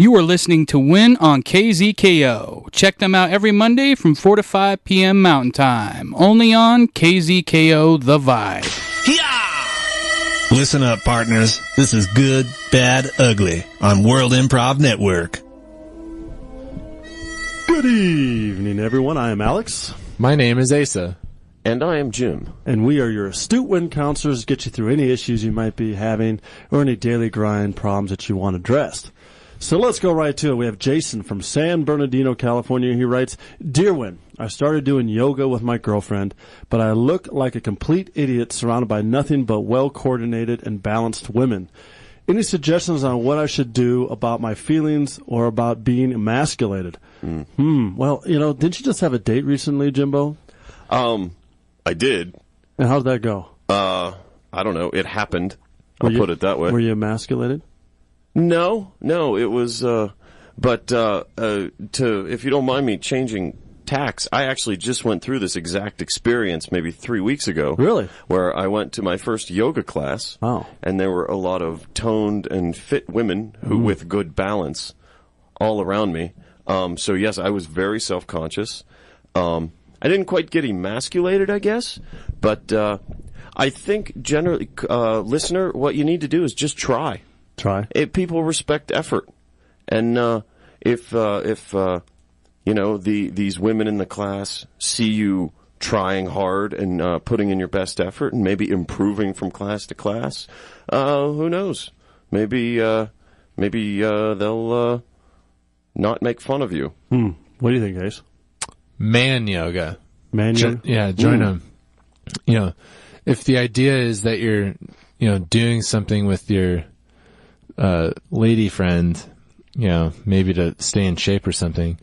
You are listening to Win on KZKO. Check them out every Monday from 4 to 5 p.m. Mountain Time. Only on KZKO The Vibe. Yeah! Listen up, partners. This is Good, Bad, Ugly on World Improv Network. Good evening, everyone. I am Alex. My name is Asa. And I am Jim. And we are your astute win counselors to get you through any issues you might be having or any daily grind problems that you want addressed. So let's go right to it. We have Jason from San Bernardino, California. He writes, Dear Win, I started doing yoga with my girlfriend, but I look like a complete idiot surrounded by nothing but well-coordinated and balanced women. Any suggestions on what I should do about my feelings or about being emasculated? Well, didn't you just have a date recently, Jimbo? I did. And how'd that go? I don't know. It happened. I'll put it that way. Were you emasculated? No, it was, if you don't mind me changing tacks, I actually just went through this exact experience maybe 3 weeks ago. Really? Where I went to my first yoga class. Oh. And there were a lot of toned and fit women who with good balance all around me. So yes, I was very self-conscious. I didn't quite get emasculated, I guess, but, I think generally, listener, what you need to do is just try. People respect effort, and if these women in the class see you trying hard and putting in your best effort and maybe improving from class to class, who knows? Maybe they'll not make fun of you. What do you think, Ace? Man yoga. Man yoga? Join them. If the idea is that you're, doing something with your lady friend, maybe to stay in shape or something,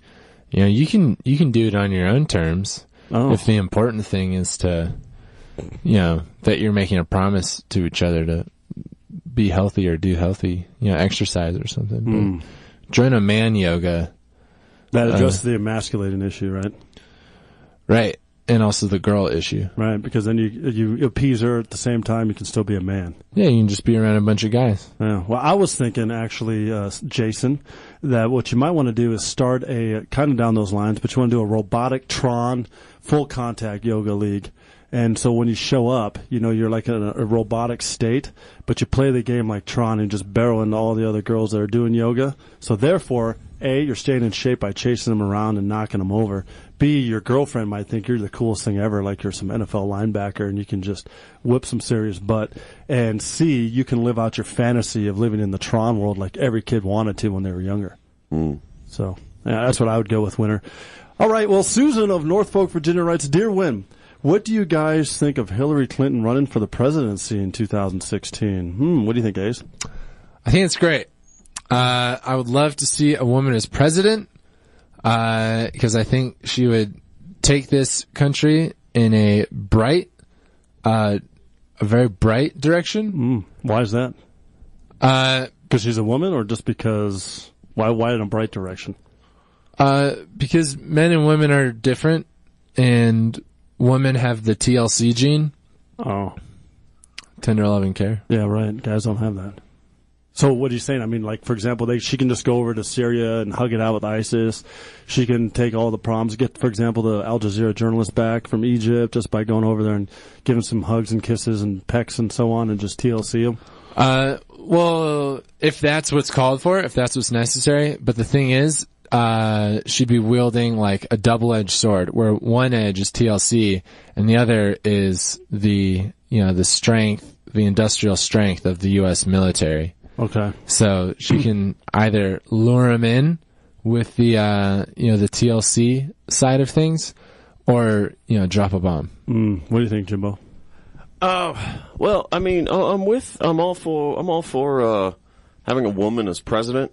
you can do it on your own terms. Oh. If the important thing is to, that you're making a promise to each other to be healthy or do healthy, exercise or something. But join a man yoga. That addresses the emasculating issue, right? Right. And also the girl issue. Right, because then you appease her at the same time, you can still be a man. Yeah, you can just be around a bunch of guys. Yeah. Well, I was thinking, actually, Jason, that what you might want to do is start a, kind of down those lines, but you want to do a robotic Tron full contact yoga league. And so when you show up, you're like in a robotic state, but you play the game like Tron and just barrel into all the other girls that are doing yoga. So therefore, A, you're staying in shape by chasing them around and knocking them over. B, your girlfriend might think you're the coolest thing ever, like you're some NFL linebacker and you can just whip some serious butt. And C, you can live out your fantasy of living in the Tron world like every kid wanted to when they were younger. So, yeah, that's what I would go with, winner. All right, well, Susan of Norfolk, Virginia writes, Dear Win, what do you guys think of Hillary Clinton running for the presidency in 2016? What do you think, Ace? I think it's great. I would love to see a woman as president, because I think she would take this country in a very bright direction. Why is that? Because she's a woman, or just because? Why in a bright direction? Because men and women are different, and women have the TLC gene. Oh. Tender loving care. Yeah, right. Guys don't have that. So what are you saying? I mean, like, for example, she can just go over to Syria and hug it out with ISIS. She can take all the problems, get, for example, the Al Jazeera journalist back from Egypt just by going over there and giving some hugs and kisses and pecks and so on and just TLC them. Well, if that's what's called for, if that's what's necessary. But the thing is, she'd be wielding like a double-edged sword where one edge is TLC and the other is the strength, the industrial strength of the U.S. military. Okay. So she can either lure him in with the TLC side of things or, drop a bomb. What do you think, Jimbo? Well, I mean, I'm all for having a woman as president.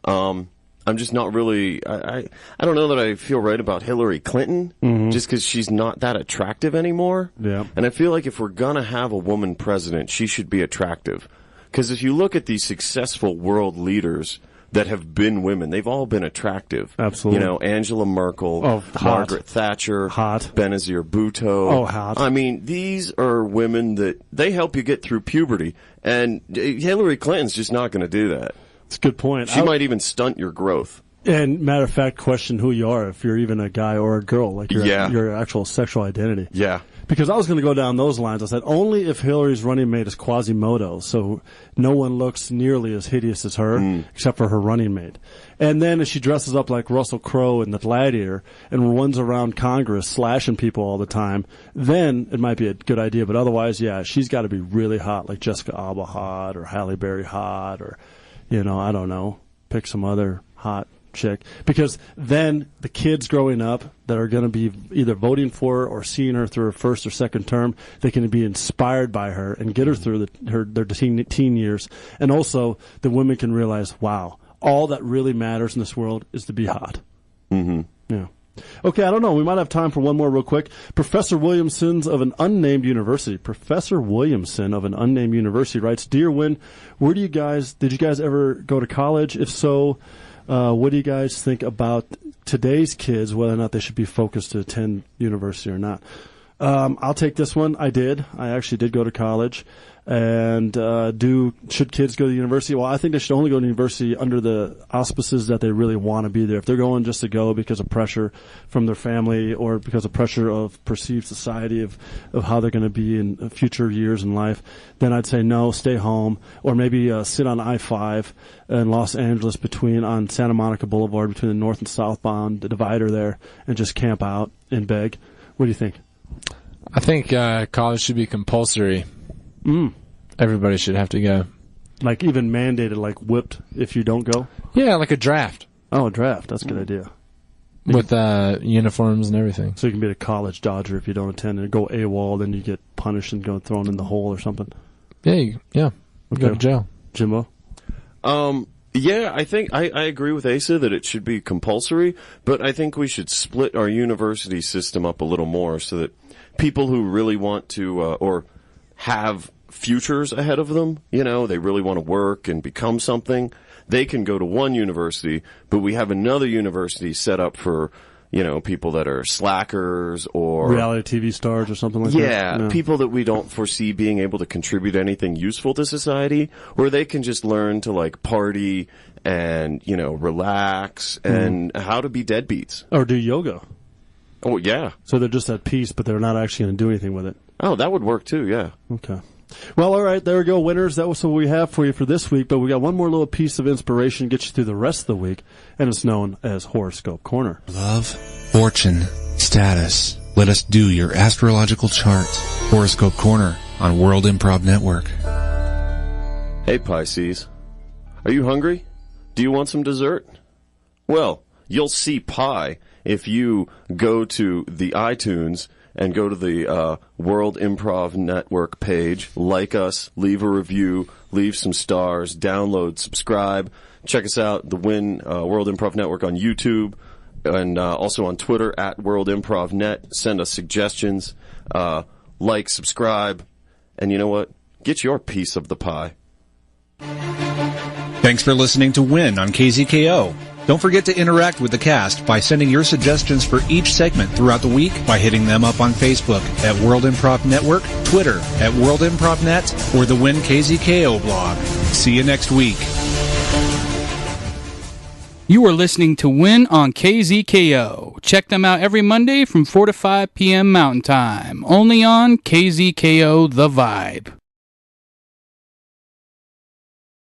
I'm just not really, I don't know that I feel right about Hillary Clinton, just because she's not that attractive anymore. Yeah. And I feel like if we're gonna have a woman president, she should be attractive. Because if you look at these successful world leaders that have been women, they've all been attractive. Absolutely. Angela Merkel, Margaret Thatcher, Benazir Bhutto. Oh, hot. I mean, these are women that they help you get through puberty. And Hillary Clinton's just not going to do that. It's a good point. She might even stunt your growth. And matter of fact, question who you are if you're even a guy or a girl, like your actual sexual identity. Yeah. Because I was going to go down those lines. I said only if Hillary's running mate is Quasimodo, so no one looks nearly as hideous as her, except for her running mate. And then if she dresses up like Russell Crowe in The Gladiator and runs around Congress slashing people all the time, then it might be a good idea. But otherwise, yeah, she's got to be really hot, like Jessica Alba hot or Halle Berry hot or, I don't know, pick some other hot chick, because then the kids growing up that are going to be either voting for her or seeing her through her first or second term, they can be inspired by her and get her through their teen years. And also the women can realize, wow, all that really matters in this world is to be hot. Mm-hmm. Yeah. Okay, I don't know. We might have time for one more real quick. Professor Williamson of an unnamed university writes, Dear Win, did you guys ever go to college? If so, what do you guys think about today's kids, whether or not they should be focused to attend university or not? I'll take this one. I actually did go to college. And should kids go to university? Well, I think they should only go to university under the auspices that they really want to be there. If they're going just to go because of pressure from their family or because of pressure of perceived society of how they're going to be in future years in life, then I'd say no, stay home, or maybe sit on I-5 in Los Angeles on Santa Monica Boulevard between the north and southbound, the divider there, and just camp out and beg. What do you think? I think college should be compulsory. Everybody should have to go. Like even mandated, like whipped if you don't go? Yeah, like a draft. Oh, a draft. That's a good idea. With uniforms and everything. So you can be a college dodger if you don't attend and go AWOL, then you get punished and go thrown in the hole or something. Yeah. Okay. Go to jail. Jimbo? Yeah, I think I agree with Asa that it should be compulsory, but I think we should split our university system up a little more so that people who really want to or have futures ahead of them, they really want to work and become something, they can go to one university, but we have another university set up for, people that are slackers or reality TV stars or something like that. Yeah, people that we don't foresee being able to contribute anything useful to society, where they can just learn to party and, relax and how to be deadbeats. Or do yoga. Oh, yeah. So they're just at peace, but they're not actually going to do anything with it. Oh, that would work too, yeah. Okay. Well, all right, there we go, winners. That was what we have for you for this week, but we got one more little piece of inspiration to get you through the rest of the week, and it's known as Horoscope Corner. Love, fortune, status. Let us do your astrological chart. Horoscope Corner on World Improv Network. Hey, Pisces. Are you hungry? Do you want some dessert? Well, you'll see pie if you go to the iTunes and go to the World Improv Network page, like us, leave a review, leave some stars, download, subscribe. Check us out, the World Improv Network on YouTube, and also on Twitter at World Improv Net. Send us suggestions, like, subscribe, and you know what? Get your piece of the pie. Thanks for listening to Win on KZKO. Don't forget to interact with the cast by sending your suggestions for each segment throughout the week by hitting them up on Facebook at World Improv Network, Twitter at World Improv Net, or the Win KZKO blog. See you next week. You are listening to Win on KZKO. Check them out every Monday from 4 to 5 p.m. Mountain Time. Only on KZKO The Vibe.